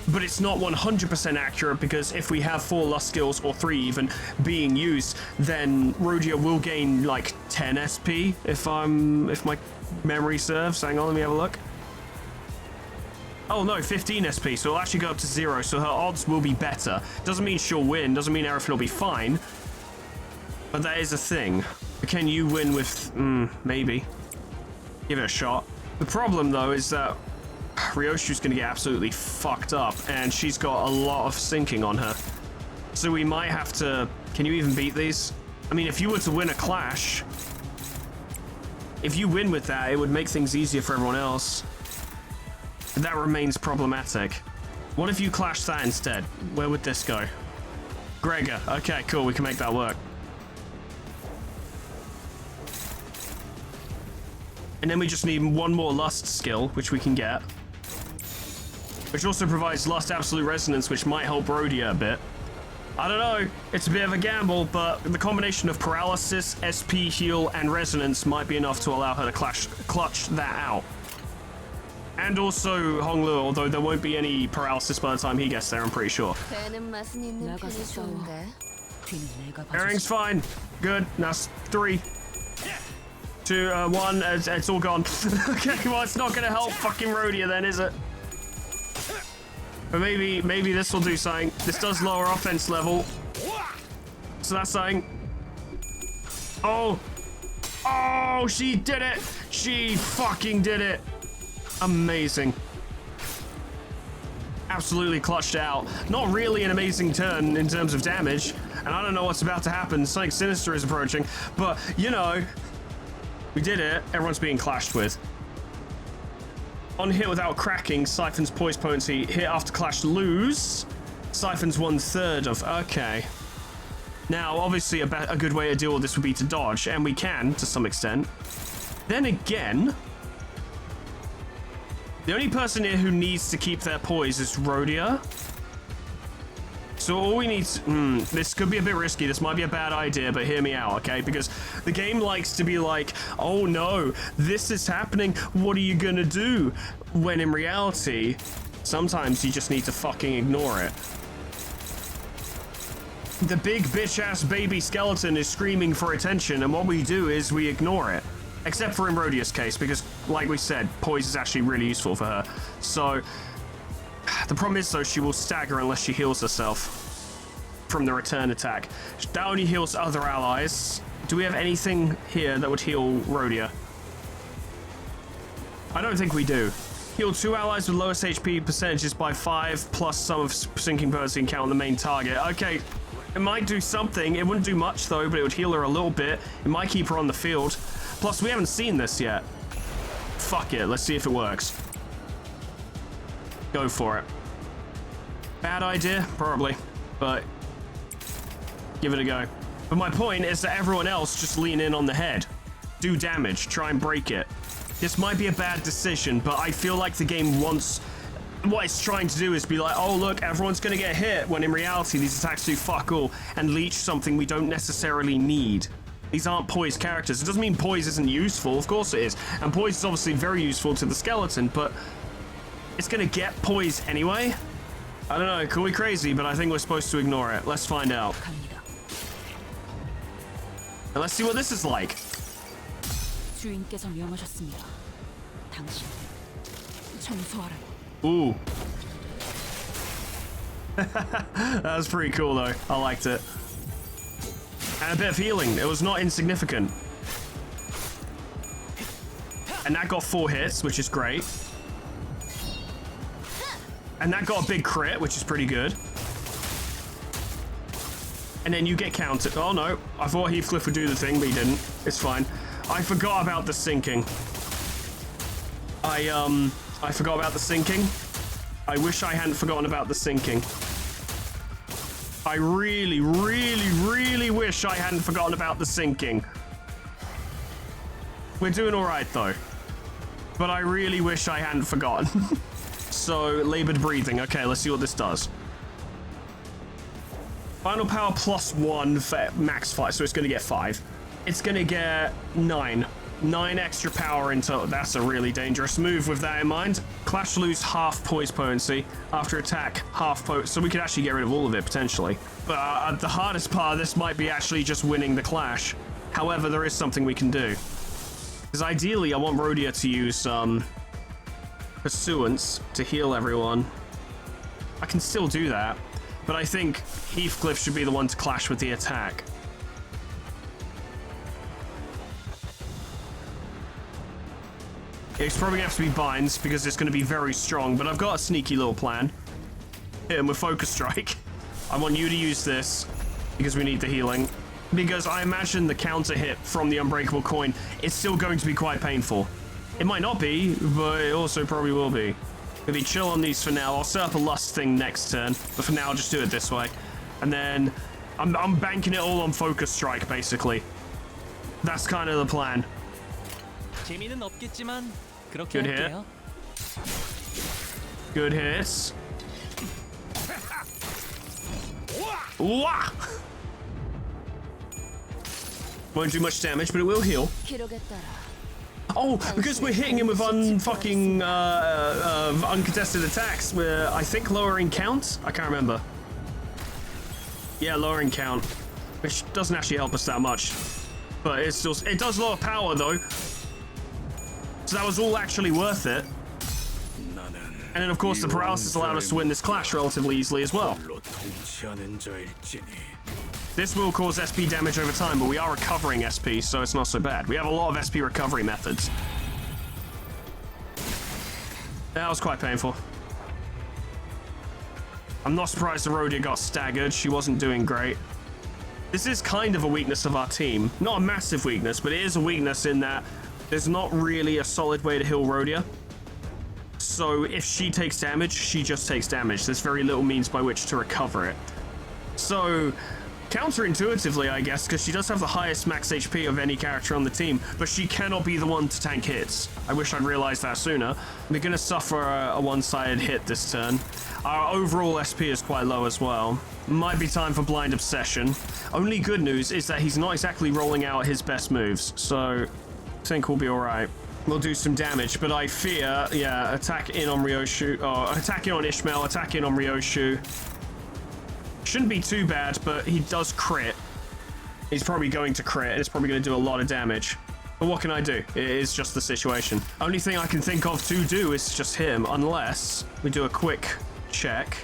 but it's not 100% accurate, because if we have 4 lust skills, or 3 even, being used, then Rhodia will gain like 10 SP, if my memory serves. Hang on, let me have a look. Oh no, 15 SP, so it'll actually go up to 0, so her odds will be better. Doesn't mean she'll win, doesn't mean everything will be fine, but that is a thing. Can you win with, maybe. Give it a shot. The problem though is that Ryoshu's gonna get absolutely fucked up, and she's got a lot of sinking on her. So we might have to, can you even beat these? I mean, if you were to win a clash, if you win with that, it would make things easier for everyone else. That remains problematic. What if you clash that instead? Where would this go? Gregor. Okay, cool. We can make that work. And then we just need one more lust skill, which we can get. Which also provides lust absolute resonance, which might help Rhodia a bit. I don't know. It's a bit of a gamble, but the combination of paralysis, SP, heal, and resonance might be enough to allow her to clutch that out. And also Honglu, although there won't be any paralysis by the time he gets there, I'm pretty sure. Airing's fine. Good. Now 3, 2, 1. It's all gone. Okay, well, it's not going to help fucking Rhodia then, is it? But maybe this will do something. This does lower offense level. So that's something. Oh. Oh, she did it. She fucking did it. Amazing. Absolutely clutched out. Not really an amazing turn in terms of damage, and I don't know what's about to happen. Something sinister is approaching, but you know, we did it. Everyone's being clashed with. On hit without cracking, siphons poise potency. Hit after clash, lose. Siphons 1/3 of... Okay. Now, obviously, a good way to deal with this would be to dodge, and we can, to some extent. Then again... The only person here who needs to keep their poise is Rhodia. So all we need to... this could be a bit risky. This might be a bad idea, but hear me out, okay? Because the game likes to be like, oh no, this is happening. What are you gonna do? When in reality, sometimes you just need to fucking ignore it. The big bitch-ass baby skeleton is screaming for attention, and what we do is we ignore it. Except for in Rhodia's case, because, like we said, poise is actually really useful for her. So, the problem is, though, she will stagger unless she heals herself from the return attack. That only heals other allies. Do we have anything here that would heal Rhodia? I don't think we do. Heal 2 allies with lowest HP percentages by 5, plus some of sinking person count on the main target. Okay, it might do something. It wouldn't do much, though, but it would heal her a little bit. It might keep her on the field. Plus, we haven't seen this yet. Fuck it, let's see if it works. Go for it. Bad idea? Probably. But give it a go. But my point is that everyone else just lean in on the head. Do damage, try and break it. This might be a bad decision, but I feel like the game wants... What it's trying to do is be like, oh look, everyone's gonna get hit, when in reality these attacks do fuck all, and leech something we don't necessarily need. These aren't poise characters. It doesn't mean poise isn't useful, of course it is. And poise is obviously very useful to the skeleton, but it's gonna get poise anyway? I don't know, it could be crazy, but I think we're supposed to ignore it. Let's find out. And let's see what this is like. Ooh. That was pretty cool though. I liked it. And a bit of healing. It was not insignificant. And that got 4 hits, which is great. And that got a big crit, which is pretty good. And then you get countered. Oh no, I thought Heathcliff would do the thing, but he didn't. It's fine. I forgot about the sinking. I forgot about the sinking. I wish I hadn't forgotten about the sinking. I really, really, really wish I hadn't forgotten about the sinking. We're doing all right, though. But I really wish I hadn't forgotten. So, labored breathing. Okay, let's see what this does. Final power +1 for max 5, so it's going to get 5. It's going to get 9. 9 extra power in total. That's a really dangerous move with that in mind. Clash lose half poise potency. After attack, half poise. So we could actually get rid of all of it, potentially. But the hardest part of this might be actually just winning the clash. However, there is something we can do. Because ideally, I want Rhodia to use Pursuance to heal everyone. I can still do that. But I think Heathcliff should be the one to clash with the attack. It's probably going to have to be binds because it's going to be very strong, but I've got a sneaky little plan. Hit him with Focus Strike. I want you to use this because we need the healing. Because I imagine the counter hit from the Unbreakable Coin is still going to be quite painful. It might not be, but it also probably will be. Maybe chill on these for now. I'll set up a Lust thing next turn, but for now I'll just do it this way. And then I'm banking it all on Focus Strike, basically. That's kind of the plan. Good hit. Good hits. Wah! Won't do much damage, but it will heal. Oh, because we're hitting him with uncontested attacks, we're, I think, lowering count? I can't remember. Yeah, lowering count. Which doesn't actually help us that much. But it's still, it does lower power, though. So that was all actually worth it. And then, of course, the paralysis allowed us to win this clash relatively easily as well. This will cause SP damage over time, but we are recovering SP, so it's not so bad. We have a lot of SP recovery methods. That was quite painful. I'm not surprised the Rhodia got staggered. She wasn't doing great. This is kind of a weakness of our team. Not a massive weakness, but it is a weakness in that there's not really a solid way to heal Rhodia. So So if she takes damage, she just takes damage. There's very little means by which to recover it. So counterintuitively, I guess, because she does have the highest max HP of any character on the team, but she cannot be the one to tank hits. I wish I'd realized that sooner. We're going to suffer a one-sided hit this turn. Our overall SP is quite low as well. Might be time for Blind Obsession. Only good news is that he's not exactly rolling out his best moves, so I think we'll be alright. We'll do some damage, but I fear, yeah, attack in on Ryoshu, or attack in on Ishmael, attack in on Ryoshu. Shouldn't be too bad, but he does crit. He's probably going to crit, and it's probably going to do a lot of damage. But what can I do? It is just the situation. Only thing I can think of to do is just him, unless we do a quick check.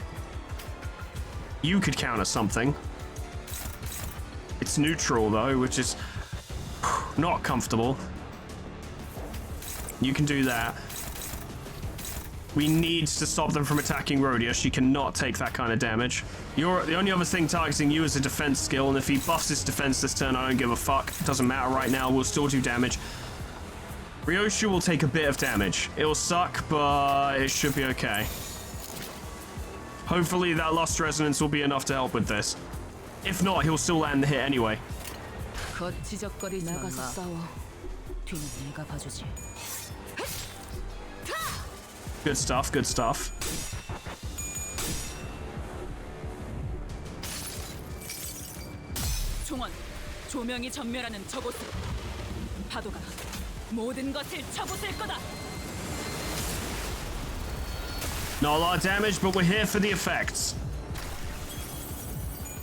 You could counter something. It's neutral, though, which is not comfortable. You can do that. We need to stop them from attacking Rhodia. She cannot take that kind of damage. The only other thing targeting you is a defense skill, and if he buffs his defense this turn, I don't give a fuck. It doesn't matter right now. We'll still do damage. Ryoshu will take a bit of damage. It will suck, but it should be okay. Hopefully that Lost Resonance will be enough to help with this. If not, he'll still land the hit anyway. Good stuff, good stuff. 종원, 조명이 전멸하는 저곳으로 파도가 모든 것을 쳐부술 거다. Not a lot of damage, but we're here for the effects.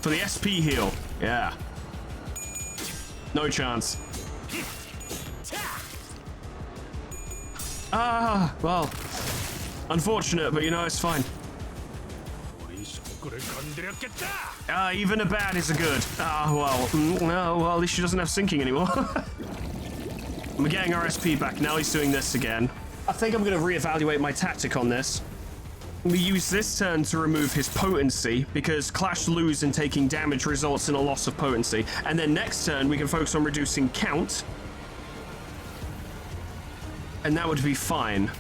For the SP heal. Yeah. No chance. Ah, well. Unfortunate, but you know, it's fine. Even a bad is a good. Well, at least she doesn't have sinking anymore. We're getting our SP back. Now he's doing this again. I think I'm going to reevaluate my tactic on this. We use this turn to remove his potency, because Clash lose and taking damage results in a loss of potency. And then next turn, we can focus on reducing count. And that would be fine.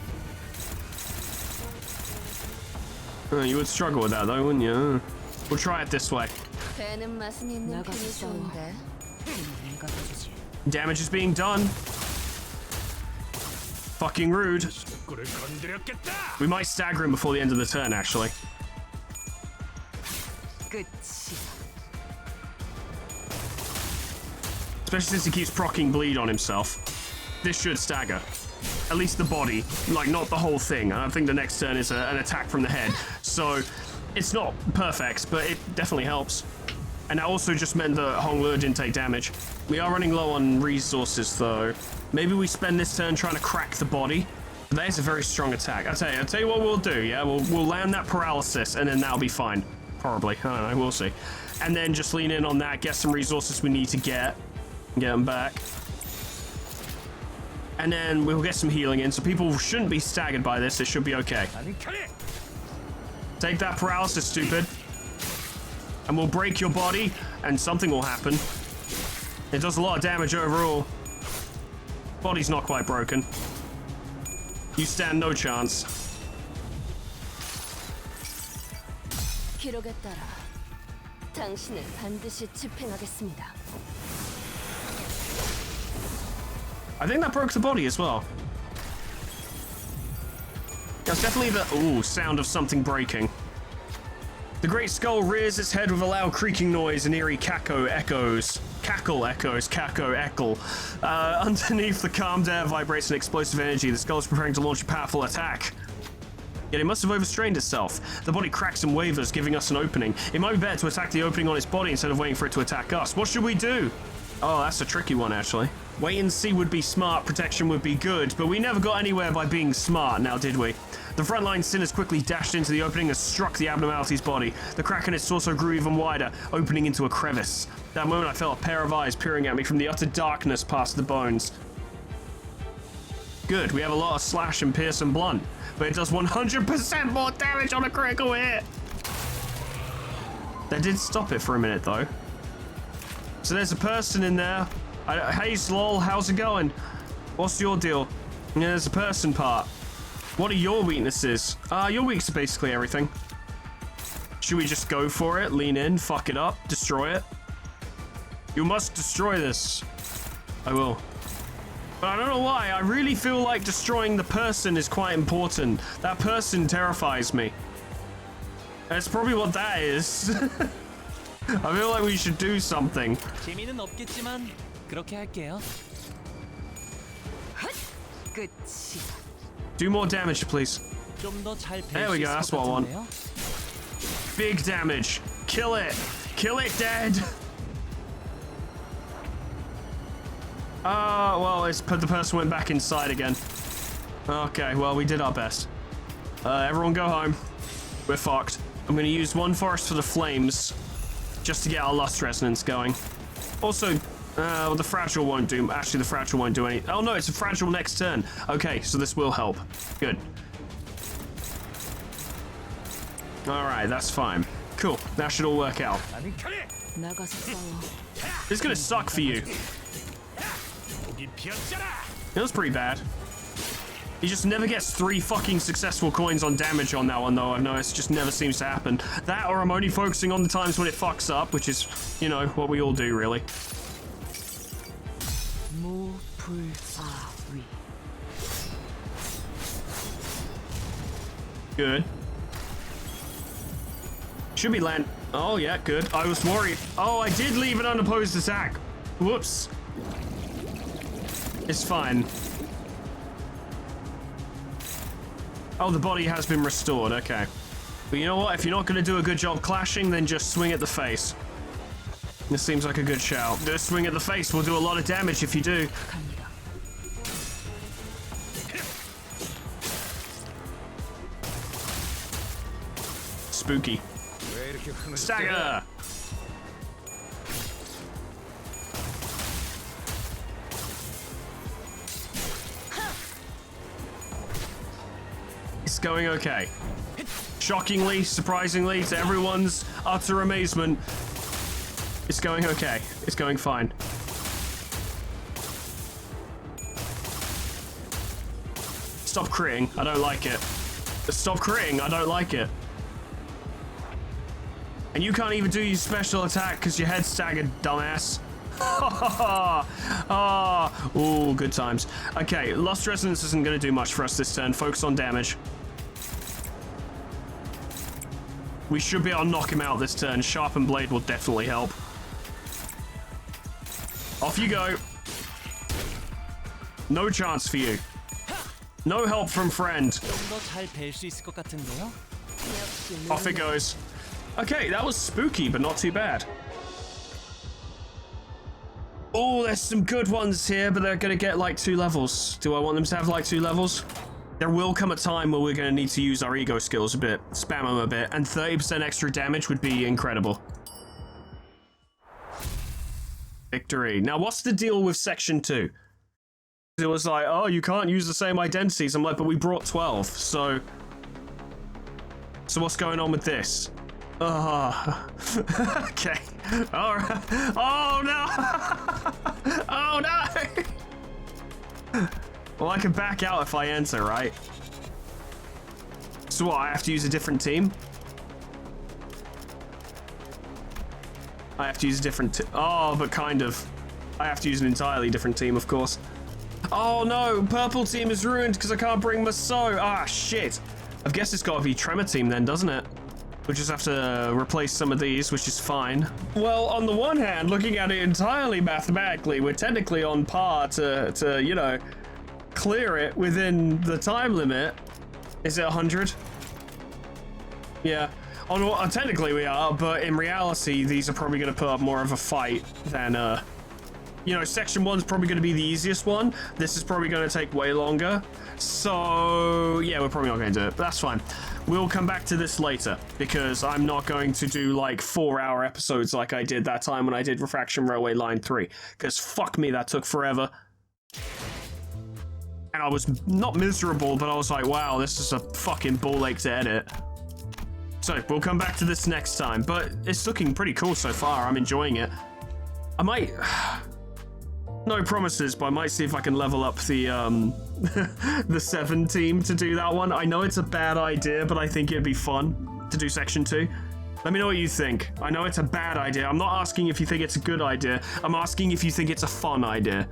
You would struggle with that though, wouldn't you? We'll try it this way. Damage is being done. Fucking rude. We might stagger him before the end of the turn, actually. Especially since he keeps proccing bleed on himself. This should stagger. At least the body, like not the whole thing. I think the next turn is an attack from the head. So it's not perfect, but it definitely helps. And that also just meant that Honglu didn't take damage. We are running low on resources though. Maybe we spend this turn trying to crack the body. That is a very strong attack. I'll tell you what we'll do, yeah? We'll land that paralysis and then that'll be fine. Probably, I don't know, we'll see. And then just lean in on that, get some resources we need to get them back. And then we'll get some healing in, so people shouldn't be staggered by this. It should be okay. Take that paralysis, stupid. And we'll break your body, and something will happen. It does a lot of damage overall. Body's not quite broken. You stand no chance. 기록에 따라 당신을 반드시 집행하겠습니다. I think that broke the body as well. That's definitely the sound of something breaking. The great skull rears its head with a loud creaking noise and eerie cackle echoes. Underneath the calmed air vibrates an explosive energy. The skull is preparing to launch a powerful attack. Yet it must have overstrained itself. The body cracks and wavers, giving us an opening. It might be better to attack the opening on its body instead of waiting for it to attack us. What should we do? Oh, that's a tricky one, actually. Wait and see would be smart, protection would be good, but we never got anywhere by being smart, now did we? The frontline sinners quickly dashed into the opening and struck the abnormality's body. The crack in its torso grew even wider, opening into a crevice. That moment I felt a pair of eyes peering at me from the utter darkness past the bones. Good, we have a lot of slash and pierce and blunt, but it does 100% more damage on a critical hit! That did stop it for a minute, though. So there's a person in there. Hey, Slol, how's it going? What's your deal? Yeah, there's a person part. What are your weaknesses? Your weakness is basically everything. Should we just go for it? Lean in, fuck it up, destroy it? You must destroy this. I will. But I don't know why. I really feel like destroying the person is quite important. That person terrifies me. That's probably what that is. I feel like we should do something. 재미는 없겠지만 그렇게 할게요. 끝이. Do more damage, please. There we go, that's what I want. Big damage. Kill it. Kill it dead. Well, the person went back inside again. Okay, well, we did our best. Everyone go home. We're fucked. I'm going to use one forest for the flames just to get our lust resonance going. Also, well, the fragile won't do. Actually, the fragile won't do any. Oh no, it's a fragile next turn. Okay, so this will help. Good. All right, that's fine. Cool. That should all work out. It's gonna suck for you. It was pretty bad. He just never gets 3 fucking successful coins on damage on that one, though. I know it just never seems to happen. That, or I'm only focusing on the times when it fucks up, which is, you know, what we all do, really. Good. Should be land. Oh, yeah, good. I was worried. Oh, I did leave an unopposed attack. Whoops. It's fine. Oh, the body has been restored. Okay. But you know what? If you're not going to do a good job clashing, then just swing at the face. This seems like a good shout. Just swing at the face will do a lot of damage if you do. Spooky. Stagger! It's going okay. Shockingly, surprisingly, to everyone's utter amazement, it's going okay. It's going fine. Stop critting. I don't like it. Stop critting. I don't like it. And you can't even do your special attack because your head's staggered, dumbass. Oh, good times. Okay, Lost Resonance isn't going to do much for us this turn. Focus on damage. We should be able to knock him out this turn. Sharpened Blade will definitely help. Off you go. No chance for you. No help from friend. Off it goes. Okay, that was spooky, but not too bad. Oh, there's some good ones here, but they're gonna get like 2 levels. Do I want them to have like 2 levels? There will come a time where we're gonna need to use our ego skills a bit, spam them a bit, and 30% extra damage would be incredible. Victory. Now, what's the deal with section 2? It was like, oh, you can't use the same identities. I'm like, but we brought 12, so what's going on with this? Oh, okay. All right. Oh no! Oh no! Well, I can back out if I enter, right? So what? I have to use a different team? I have to use a different. Oh, but kind of. I have to use an entirely different team, of course. Oh no! Purple team is ruined because I can't bring Maso. Ah, shit. I guess it's got to be Tremor team then, doesn't it? We'll just have to replace some of these, which is fine. Well, on the one hand, looking at it entirely mathematically, we're technically on par to you know, clear it within the time limit. Is it 100? Yeah. Technically we are, but in reality, these are probably going to put up more of a fight than, you know, section 1's probably going to be the easiest one. This is probably going to take way longer. So, yeah, we're probably not going to do it, but that's fine. We'll come back to this later, because I'm not going to do, like, 4-hour episodes like I did that time when I did Refraction Railway Line 3, because fuck me, that took forever. And I was not miserable, but I was like, wow, this is a fucking ball ache to edit. So, we'll come back to this next time, but it's looking pretty cool so far. I'm enjoying it. I might... No promises, but I might see if I can level up the the 7 team to do that one. I know it's a bad idea, but I think it'd be fun to do section 2. Let me know what you think. I know it's a bad idea. I'm not asking if you think it's a good idea. I'm asking if you think it's a fun idea.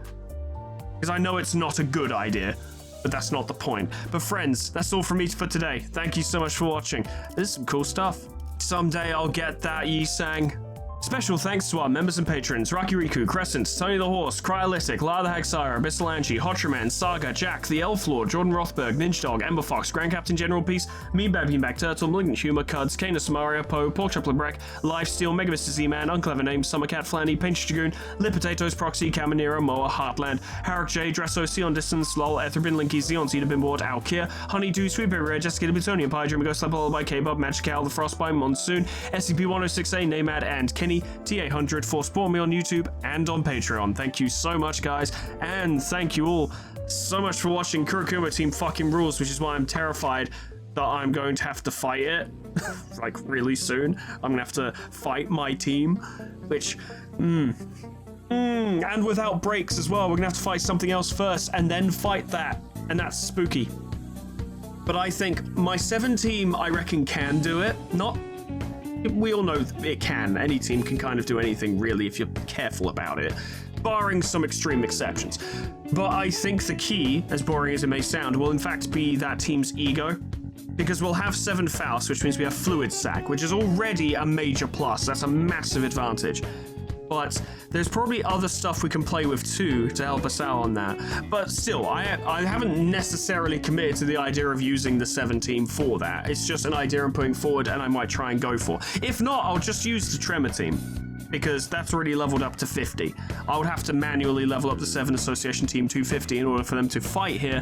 Because I know it's not a good idea, but that's not the point. But friends, that's all from me for today. Thank you so much for watching. This is some cool stuff. Someday I'll get that, Yi Sang. Special thanks to our members and patrons: Rocky Riku, Crescent, Tony the Horse, Cryolytic, La the Hagsire, Bissalanchi, Hotraman, Saga, Jack, The Elf Lord, Jordan Rothberg, Ninja Dog, Ember Fox, Grand Captain General Peace, Mean Bad Beanbag Turtle, Malignant Humor, Cuds, Kana Samaria, Poe, Pork Chop Breck, Lifesteal, Mega Mr. Z-Man, Unclever Name, Summercat, Flanny, Painted Dragoon, Lip Potatoes, Proxy, Caminera, Moa, Heartland, Harak J, Dresso, Sion Distance, Lol, Etherbin, Linky, Zeon, Zeta Binboard, Alkir, Honeydew, Sweet Baby Red, Jessica, Plutonium, Pie, Dream, Ghost Level by K-Bob, Magic Owl, The Frostbite, Monsoon, SCP-106A, Namad, and Kenny, T800 for supporting me on YouTube and on Patreon. Thank you so much, guys, and thank you all so much for watching. Kurokuma Team fucking rules, which is why I'm terrified that I'm going to have to fight it like really soon. I'm gonna have to fight my team, which and without breaks as well. We're gonna have to fight something else first and then fight that, and that's spooky. But I think my 7 team, I reckon, can do it. Not We all know it can. Any team can kind of do anything, really, if you're careful about it, barring some extreme exceptions. But I think the key, as boring as it may sound, will in fact be that team's ego. Because we'll have 7 Faust, which means we have Fluid Sac, which is already a major plus. That's a massive advantage. But there's probably other stuff we can play with too to help us out on that. But still, I haven't necessarily committed to the idea of using the 7 team for that. It's just an idea I'm putting forward and I might try and go for. If not, I'll just use the Tremor team, because that's already leveled up to 50. I would have to manually level up the 7 Association team to 50 in order for them to fight here.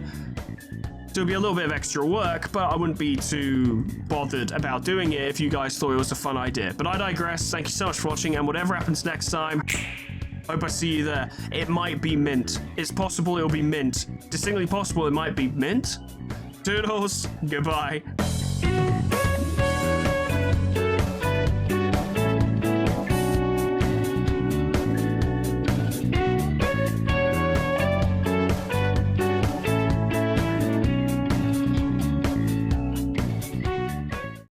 So it'd be a little bit of extra work, but I wouldn't be too bothered about doing it if you guys thought it was a fun idea. But I digress. Thank you so much for watching, and whatever happens next time, hope I see you there. It might be mint. It's possible it'll be mint. Distinctly possible it might be mint. Toodles. Goodbye.